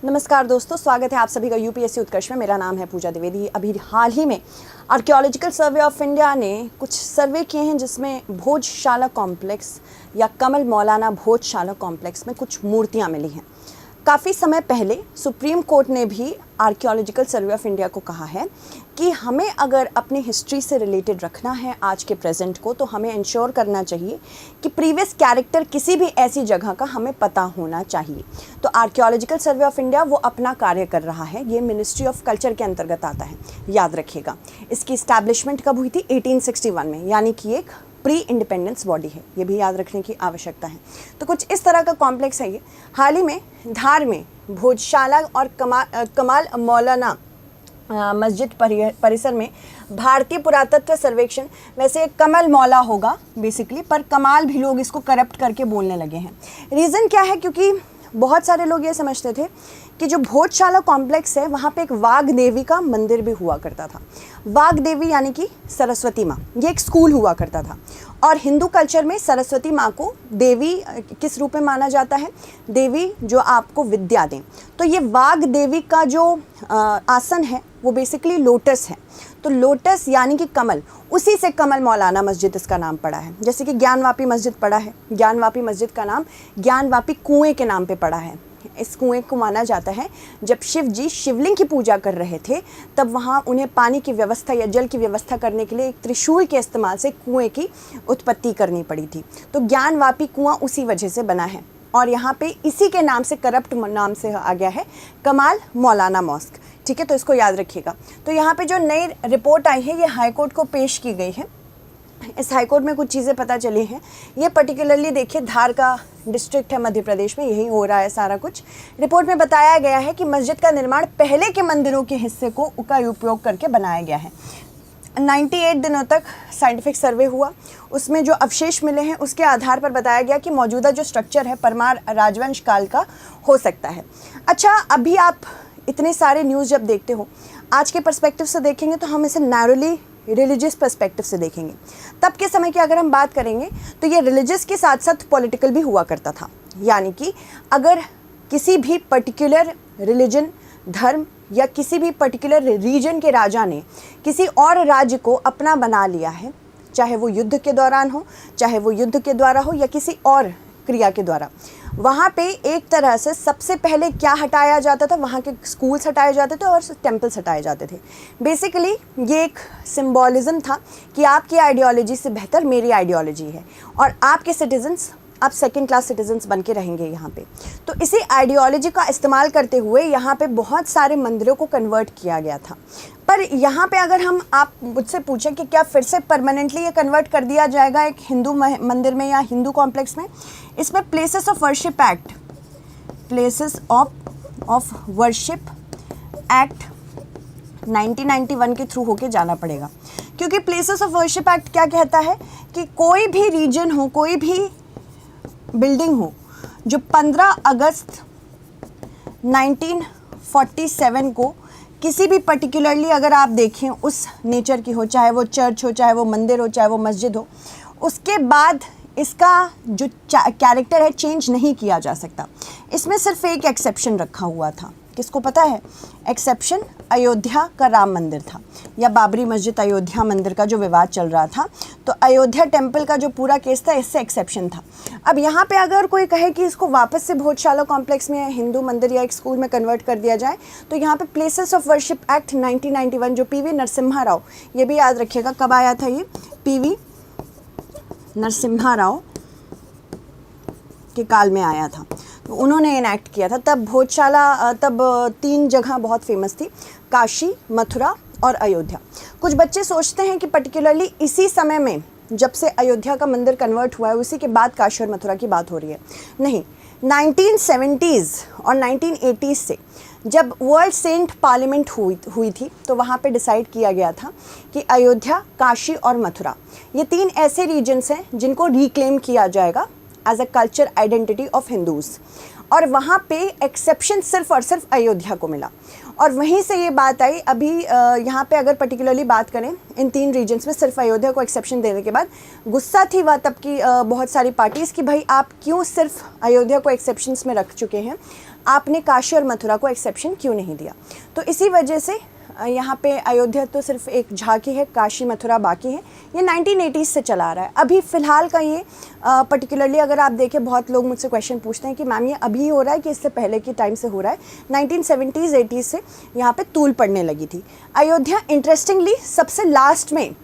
नमस्कार दोस्तों, स्वागत है आप सभी का यूपीएससी उत्कर्ष में। मेरा नाम है पूजा द्विवेदी। अभी हाल ही में आर्कियोलॉजिकल सर्वे ऑफ इंडिया ने कुछ सर्वे किए हैं जिसमें भोजशाला कॉम्प्लेक्स या कमल मौलाना भोजशाला कॉम्प्लेक्स में कुछ मूर्तियां मिली हैं। काफ़ी समय पहले सुप्रीम कोर्ट ने भी आर्कियोलॉजिकल सर्वे ऑफ इंडिया को कहा है कि हमें अगर अपनी हिस्ट्री से रिलेटेड रखना है आज के प्रेजेंट को, तो हमें इंश्योर करना चाहिए कि प्रीवियस कैरेक्टर किसी भी ऐसी जगह का हमें पता होना चाहिए। तो आर्कियोलॉजिकल सर्वे ऑफ इंडिया वो अपना कार्य कर रहा है। ये मिनिस्ट्री ऑफ कल्चर के अंतर्गत आता है, याद रखिएगा। इसकी इस्टेब्लिशमेंट कब हुई थी? 1861 में, यानी कि एक प्री इंडिपेंडेंस बॉडी है, ये भी याद रखने की आवश्यकता है। तो कुछ इस तरह का कॉम्प्लेक्स है ये। हाल ही में धार में भोजशाला और कमाल मौलाना मस्जिद परिसर में भारतीय पुरातत्व सर्वेक्षण, वैसे कमल मौला होगा बेसिकली, पर कमाल भी लोग इसको करप्ट करके बोलने लगे हैं। रीज़न क्या है? क्योंकि बहुत सारे लोग ये समझते थे कि जो भोजशाला कॉम्प्लेक्स है वहाँ पे एक वाघ देवी का मंदिर भी हुआ करता था। वाघ देवी यानी कि सरस्वती माँ, ये एक स्कूल हुआ करता था। और हिंदू कल्चर में सरस्वती माँ को देवी किस रूप में माना जाता है? देवी जो आपको विद्या दें। तो ये वाघ देवी का जो आसन है वो बेसिकली लोटस है। तो लोटस यानी कि कमल, उसी से कमल मौलाना मस्जिद इसका नाम पड़ा है। जैसे कि ज्ञानवापी मस्जिद पड़ा है, ज्ञानवापी मस्जिद का नाम ज्ञानवापी कुएं के नाम पे पड़ा है। इस कुएं को माना जाता है जब शिव जी शिवलिंग की पूजा कर रहे थे, तब वहाँ उन्हें पानी की व्यवस्था या जल की व्यवस्था करने के लिए एक त्रिशूल के इस्तेमाल से कुएं की उत्पत्ति करनी पड़ी थी। तो ज्ञानवापी कुआं उसी वजह से बना है। और यहाँ पे इसी के नाम से, करप्ट नाम से आ गया है कमाल मौलाना मॉस्क। ठीक है, तो इसको याद रखिएगा। तो यहाँ पे जो नई रिपोर्ट आई है ये हाईकोर्ट को पेश की गई है। इस हाईकोर्ट में कुछ चीज़ें पता चली हैं। ये पर्टिकुलरली देखिए, धार का डिस्ट्रिक्ट है मध्य प्रदेश में, यही हो रहा है सारा कुछ। रिपोर्ट में बताया गया है कि मस्जिद का निर्माण पहले के मंदिरों के हिस्से को का उपयोग करके बनाया गया है। 98 दिनों तक साइंटिफिक सर्वे हुआ, उसमें जो अवशेष मिले हैं उसके आधार पर बताया गया कि मौजूदा जो स्ट्रक्चर है परमार राजवंश काल का हो सकता है। अच्छा, अभी आप इतने सारे न्यूज़ जब देखते हो, आज के पर्सपेक्टिव से देखेंगे तो हम इसे नैरोली रिलीजियस पर्सपेक्टिव से देखेंगे। तब के समय की अगर हम बात करेंगे तो ये रिलीजियस के साथ साथ पॉलिटिकल भी हुआ करता था। यानी कि अगर किसी भी पर्टिकुलर रिलीजन, धर्म या किसी भी पर्टिकुलर रीजन के राजा ने किसी और राज्य को अपना बना लिया है, चाहे वो युद्ध के दौरान हो, चाहे वो युद्ध के द्वारा हो या किसी और क्रिया के द्वारा, वहाँ पे एक तरह से सबसे पहले क्या हटाया जाता था? वहाँ के स्कूल्स हटाए जाते थे और टेम्पल्स हटाए जाते थे। बेसिकली ये एक सिंबॉलिज्म था कि आपकी आइडियोलॉजी से बेहतर मेरी आइडियोलॉजी है और आपके सिटीजन्स, आप सेकंड क्लास सिटीजन्स बन के रहेंगे यहाँ पे। तो इसी आइडियोलॉजी का इस्तेमाल करते हुए यहाँ पे बहुत सारे मंदिरों को कन्वर्ट किया गया था। पर यहाँ पे अगर आप मुझसे पूछें कि क्या फिर से परमानेंटली ये कन्वर्ट कर दिया जाएगा एक हिंदू मंदिर में या हिंदू कॉम्प्लेक्स में, इसमें places of worship act, places of worship act 1991 के थ्रू होके जाना पड़ेगा। क्योंकि प्लेसेस ऑफ वर्शिप एक्ट क्या कहता है कि कोई भी रीजन हो, कोई भी बिल्डिंग हो जो 15 अगस्त 1947 को किसी भी पर्टिकुलरली अगर आप देखें उस नेचर की हो, चाहे वो चर्च हो, चाहे वो मंदिर हो, चाहे वो मस्जिद हो, उसके बाद इसका जो कैरेक्टर है चेंज नहीं किया जा सकता। इसमें सिर्फ एक एक्सेप्शन रखा हुआ था। किसको पता है? एक्सेप्शन अयोध्या का राम मंदिर था या बाबरी मस्जिद अयोध्या मंदिर का जो विवाद चल रहा था। तो अयोध्या टेम्पल का जो पूरा केस था, इससे एक्सेप्शन था। अब यहाँ पे अगर कोई कहे कि इसको वापस से भोजशाला कॉम्प्लेक्स में हिंदू मंदिर या एक स्कूल में कन्वर्ट कर दिया जाए, तो यहाँ पे प्लेसेस ऑफ वर्शिप एक्ट 1991 जो पीवी नरसिम्हा राव, ये भी याद रखिएगा कब आया था, ये पीवी नरसिम्हा राव के काल में आया था। तो उन्होंने इनैक्ट किया था। तब भोजशाला, तब 3 जगह बहुत फेमस थी, काशी, मथुरा और अयोध्या। कुछ बच्चे सोचते हैं कि पर्टिकुलरली इसी समय में जब से अयोध्या का मंदिर कन्वर्ट हुआ है उसी के बाद काशी और मथुरा की बात हो रही है। नहीं, 1970s और 1980s से जब वर्ल्ड सेंट पार्लियामेंट हुई थी, तो वहाँ पे डिसाइड किया गया था कि अयोध्या, काशी और मथुरा, ये 3 ऐसे रीजन्स हैं जिनको रिक्लेम किया जाएगा as a culture identity of Hindus. और वहाँ पे एक्सेप्शन सिर्फ और सिर्फ अयोध्या को मिला। और वहीं से ये बात आई, अभी यहाँ पे अगर पर्टिकुलरली बात करें इन 3 रीजन्स में सिर्फ अयोध्या को एक्सेप्शन देने के बाद गुस्सा थी वह तब की बहुत सारी पार्टीज़ कि भाई आप क्यों सिर्फ अयोध्या को एक्सेप्शंस में रख चुके हैं, आपने काशी और मथुरा को एक्सेप्शन क्यों नहीं दिया। तो इसी वजह से यहाँ पे अयोध्या तो सिर्फ एक झांकी है, काशी मथुरा बाकी है। ये 1980s से चला आ रहा है। अभी फ़िलहाल का ये पर्टिकुलरली अगर आप देखें, बहुत लोग मुझसे क्वेश्चन पूछते हैं कि मैम ये अभी हो रहा है कि इससे पहले के टाइम से हो रहा है। 1970s 80s से यहाँ पे तूल पड़ने लगी थी। अयोध्या इंटरेस्टिंगली सबसे लास्ट में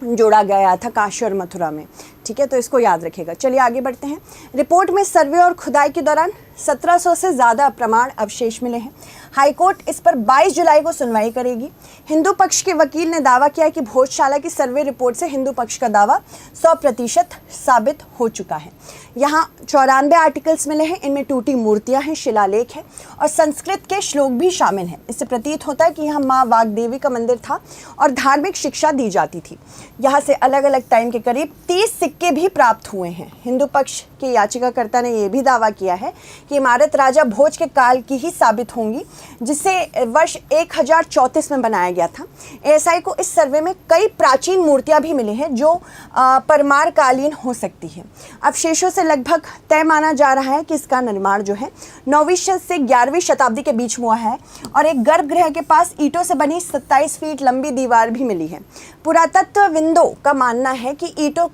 जोड़ा गया था काशी और मथुरा में, ठीक है, तो इसको याद रखिएगा। चलिए आगे बढ़ते हैं। रिपोर्ट में सर्वे और खुदाई के दौरान 1700 से ज़्यादा प्रमाण अवशेष मिले हैं। हाईकोर्ट इस पर 22 जुलाई को सुनवाई करेगी। हिंदू पक्ष के वकील ने दावा किया कि भोजशाला की सर्वे रिपोर्ट से हिंदू पक्ष का दावा 100% साबित हो चुका है। यहाँ 94 आर्टिकल्स मिले हैं, इनमें टूटी मूर्तियाँ हैं, शिलालेख है और संस्कृत के श्लोक भी शामिल हैं। इससे प्रतीत होता है कि यहाँ माँ वाग्देवी का मंदिर था और धार्मिक शिक्षा दी जाती थी। यहाँ से अलग अलग टाइम के करीब 30 सिक्के भी प्राप्त हुए हैं। हिंदू पक्ष के याचिकाकर्ता ने यह भी दावा किया है कि इमारत राजा भोज के काल की ही साबित होंगी, जिसे वर्ष 1034 में बनाया गया था। एएसआई को इस सर्वे में कई प्राचीन मूर्तियां भी मिली हैं जो परमार कालीन हो सकती है। अवशेषों से लगभग तय माना जा रहा है कि इसका निर्माण जो है 9वीं से 11वीं शताब्दी के बीच हुआ है और एक गर्भगृह के पास ईंटों से बनी 27 फीट लंबी दीवार भी मिली है। पुरातत्वविदों का मानना है कि ईंटों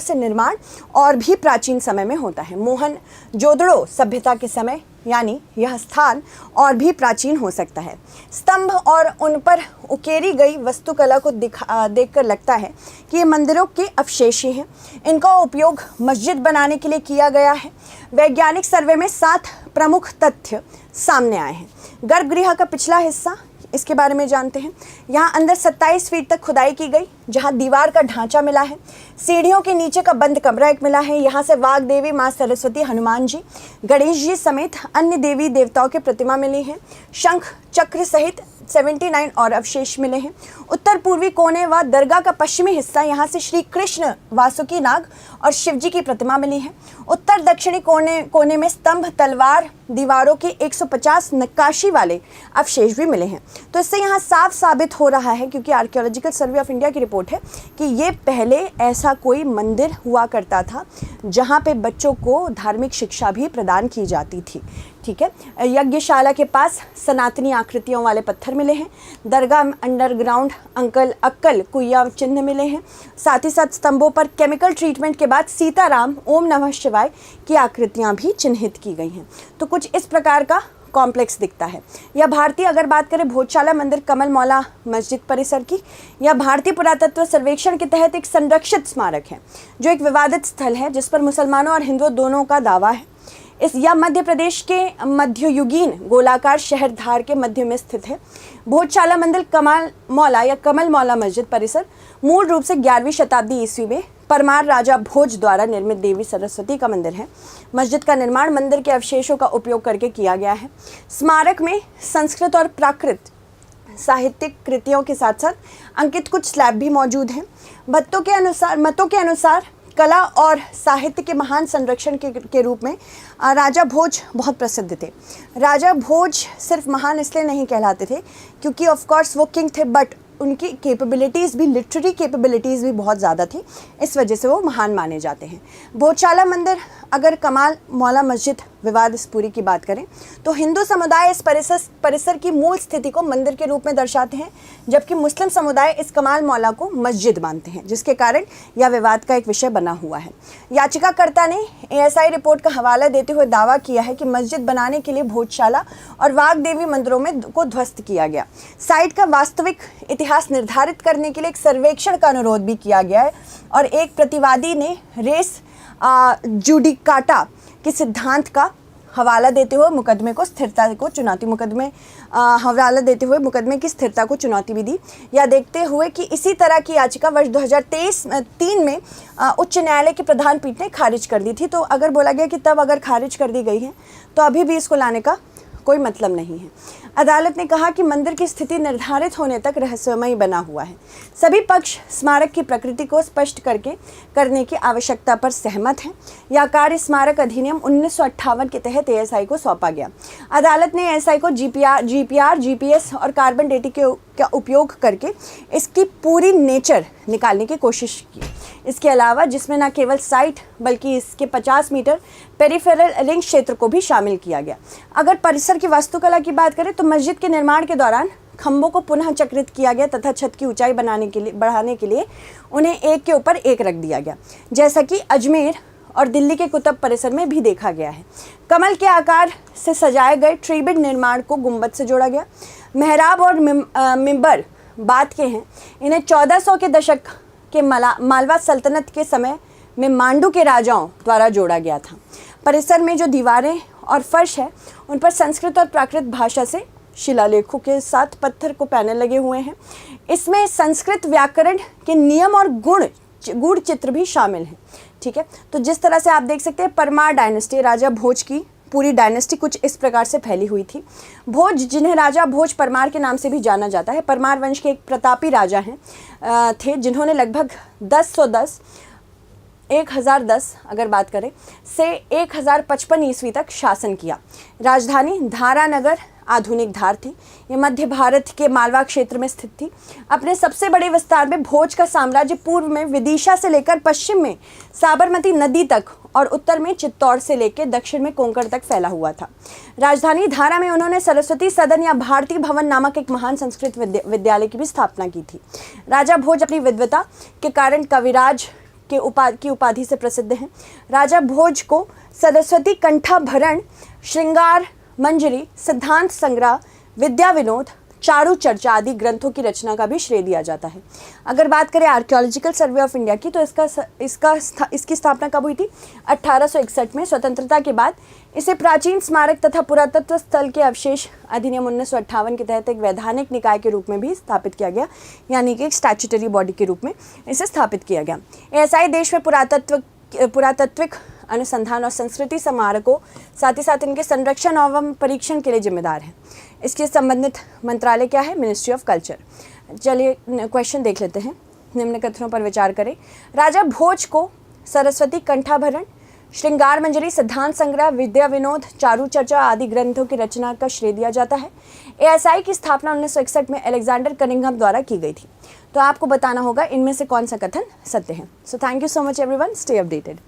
से निर्माण और भी प्राचीन समय में होता है। मोहनजोदड़ो सभ्यता के समय यानी यह स्थान और भी प्राचीन हो सकता है। स्तंभ और उन पर उकेरी गई वस्तुकला को देखकर लगता है कि ये मंदिरों के अवशेष ही हैं। इनका उपयोग मस्जिद बनाने के लिए किया गया है। वैज्ञानिक सर्वे में 7 प्रमुख तथ्य सामने आए हैं। गर्भगृह का पिछला हिस्सा, इसके बारे में जानते हैं। यहाँ अंदर 27 फीट तक खुदाई की गई, जहाँ दीवार का ढांचा मिला है। सीढ़ियों के नीचे का बंद कमरा एक मिला है। यहाँ से वाग्देवी, माँ सरस्वती, हनुमान जी, गणेश जी समेत अन्य देवी देवताओं की प्रतिमा मिली है। शंख चक्र सहित 79 और अवशेष मिले हैं। उत्तर पूर्वी कोने व दरगाह का पश्चिमी हिस्सा, यहाँ से श्री कृष्ण, वासुकी नाग और शिवजी की प्रतिमा मिली है। उत्तर दक्षिणी कोने में स्तंभ, तलवार, दीवारों के 150 नक्काशी वाले अवशेष भी मिले हैं। तो इससे यहाँ साफ साबित हो रहा है, क्योंकि आर्कियोलॉजिकल सर्वे ऑफ इंडिया की रिपोर्ट है, कि ये पहले ऐसा कोई मंदिर हुआ करता था जहाँ पे बच्चों को धार्मिक शिक्षा भी प्रदान की जाती थी। ठीक है। यज्ञशाला के पास सनातनी आकृतियों वाले पत्थर मिले हैं। दरगाह अंडरग्राउंड अक्कल कुइया चिन्ह मिले हैं। साथ ही साथ स्तंभों पर केमिकल ट्रीटमेंट के बाद सीताराम, ओम नमः शिवाय की आकृतियां भी चिन्हित की गई हैं। तो कुछ इस प्रकार का कॉम्प्लेक्स दिखता है। या भारतीय, अगर बात करें भोजशाला मंदिर कमल मौला मस्जिद परिसर की, या भारतीय पुरातत्व सर्वेक्षण के तहत एक संरक्षित स्मारक है, जो एक विवादित स्थल है जिस पर मुसलमानों और हिंदुओं दोनों का दावा है। या मध्य प्रदेश के मध्ययुगीन गोलाकार शहर धार के मध्य में स्थित है। भोजशाला मंदिर कमल मौला मस्जिद परिसर मूल रूप से 11वीं शताब्दी ईस्वी में परमार राजा भोज द्वारा निर्मित देवी सरस्वती का मंदिर है। मस्जिद का निर्माण मंदिर के अवशेषों का उपयोग करके किया गया है। स्मारक में संस्कृत और प्राकृत साहित्यिक कृतियों के साथ साथ अंकित कुछ स्लैब भी मौजूद हैं। मतों के अनुसार कला और साहित्य के महान संरक्षण के रूप में राजा भोज बहुत प्रसिद्ध थे। राजा भोज सिर्फ महान इसलिए नहीं कहलाते थे क्योंकि ऑफ कोर्स वो किंग थे, बट उनकी कैपेबिलिटीज़ भी, लिटरेरी कैपेबिलिटीज़ भी बहुत ज़्यादा थी। इस वजह से वो महान माने जाते हैं। भोजशाला मंदिर, अगर कमाल मौला मस्जिद विवाद इस पूरी की बात करें तो हिंदू समुदाय इस परिसर की मूल स्थिति को मंदिर के रूप में दर्शाते हैं, जबकि मुस्लिम समुदाय इस कमाल मौला को मस्जिद मानते हैं, जिसके कारण यह विवाद का एक विषय बना हुआ है। याचिकाकर्ता ने एएसआई रिपोर्ट का हवाला देते हुए दावा किया है कि मस्जिद बनाने के लिए भोजशाला और वाग्देवी मंदिरों को ध्वस्त किया गया। साइट का वास्तविक इतिहास निर्धारित करने के लिए एक सर्वेक्षण का अनुरोध भी किया गया है और एक प्रतिवादी ने रेस जुडिकाटा के सिद्धांत का हवाला देते हुए मुकदमे की स्थिरता को चुनौती भी दी। या देखते हुए कि इसी तरह की याचिका वर्ष 2003 में उच्च न्यायालय की प्रधान पीठ ने खारिज कर दी थी। तो अगर बोला गया कि तब अगर खारिज कर दी गई है तो अभी भी इसको लाने का कोई मतलब नहीं है। अदालत ने कहा कि मंदिर की स्थिति निर्धारित होने तक रहस्यमयी बना हुआ है। सभी पक्ष स्मारक की प्रकृति को स्पष्ट करने की आवश्यकता पर सहमत हैं। यह कार्य स्मारक अधिनियम 1958 के तहत एएसआई को सौंपा गया। अदालत ने एएसआई को जीपीआर, जीपीएस और कार्बन डेटिंग का उपयोग करके इसकी पूरी नेचर निकालने की कोशिश की। इसके अलावा जिसमें न केवल साइट बल्कि इसके 50 मीटर पेरिफेरल रिंग क्षेत्र को भी शामिल किया गया। अगर परिसर की वास्तुकला की बात करें तो मस्जिद के निर्माण के दौरान खंभों को पुनः चक्रित किया गया तथा छत की ऊंचाई बढ़ाने के लिए उन्हें एक के ऊपर एक रख दिया गया, जैसा कि अजमेर और दिल्ली के कुतुब परिसर में भी देखा गया है। कमल के आकार से सजाए गए ट्रीबिड निर्माण को गुंबद से जोड़ा गया। मेहराब और मिंबर बात के हैं। इन्हें 1400 के दशक के मालवा सल्तनत के समय में मांडू के राजाओं द्वारा जोड़ा गया था। परिसर में जो दीवारें और फर्श है उन पर संस्कृत और प्राकृत भाषा से शिलालेखों के साथ पत्थर को पैनल लगे हुए हैं। इसमें संस्कृत व्याकरण के नियम और गूढ़ चित्र भी शामिल हैं। ठीक है, तो जिस तरह से आप देख सकते हैं परमार डायनेस्टी, राजा भोज की पूरी डायनेस्टी कुछ इस प्रकार से फैली हुई थी। भोज, जिन्हें राजा भोज परमार के नाम से भी जाना जाता है, परमार वंश के एक प्रतापी राजा थे जिन्होंने लगभग 1010 अगर बात करें से 1055 ईस्वी तक शासन किया। राजधानी धारानगर आधुनिक धार थी। ये मध्य भारत के मालवा क्षेत्र में स्थित थी। अपने सबसे बड़े विस्तार में भोज का साम्राज्य पूर्व में विदिशा से लेकर पश्चिम में साबरमती नदी तक और उत्तर में चित्तौड़ से लेकर दक्षिण में कोंकण तक फैला हुआ था। राजधानी धारा में उन्होंने सरस्वती सदन या भारती भवन नामक एक महान संस्कृत विद्यालय की भी स्थापना की थी। राजा भोज अपनी विद्वता के कारण कविराज की उपाधि से प्रसिद्ध हैं। राजा भोज को सरस्वती कंठाभरण, श्रृंगार मंजरी, सिद्धांत संग्रह, विद्या विनोद, चारु चर्चा आदि ग्रंथों की रचना का भी श्रेय दिया जाता है। अगर बात करें आर्कियोलॉजिकल सर्वे ऑफ इंडिया की तो इसकी स्थापना कब हुई थी? 1861 में। स्वतंत्रता के बाद इसे प्राचीन स्मारक तथा पुरातत्व स्थल के अवशेष अधिनियम 1958 के तहत एक वैधानिक निकाय के रूप में भी स्थापित किया गया, यानी कि एक स्टैट्यूटरी बॉडी के रूप में इसे स्थापित किया गया। एएसआई देश में पुरातत्विक अनुसंधान और संस्कृति स्मारकों साथ ही साथ इनके संरक्षण एवं परीक्षण के लिए जिम्मेदार है। इसके संबंधित मंत्रालय क्या है? Ministry of culture. चलिए क्वेश्चन देख लेते हैं। निम्न कथनों पर विचार करें। राजा भोज को सरस्वती कंठाभरण, श्रृंगार मंजरी, सिद्धांत संग्रह, विद्या विनोद, चारु चर्चा आदि ग्रंथों की रचना का श्रेय दिया जाता है। एएसआई की स्थापना 1961 में अलेक्जेंडर कनिंघम द्वारा की गई थी। तो आपको बताना होगा इनमें से कौन सा कथन सत्य है। So thank you so much everyone, stay updated.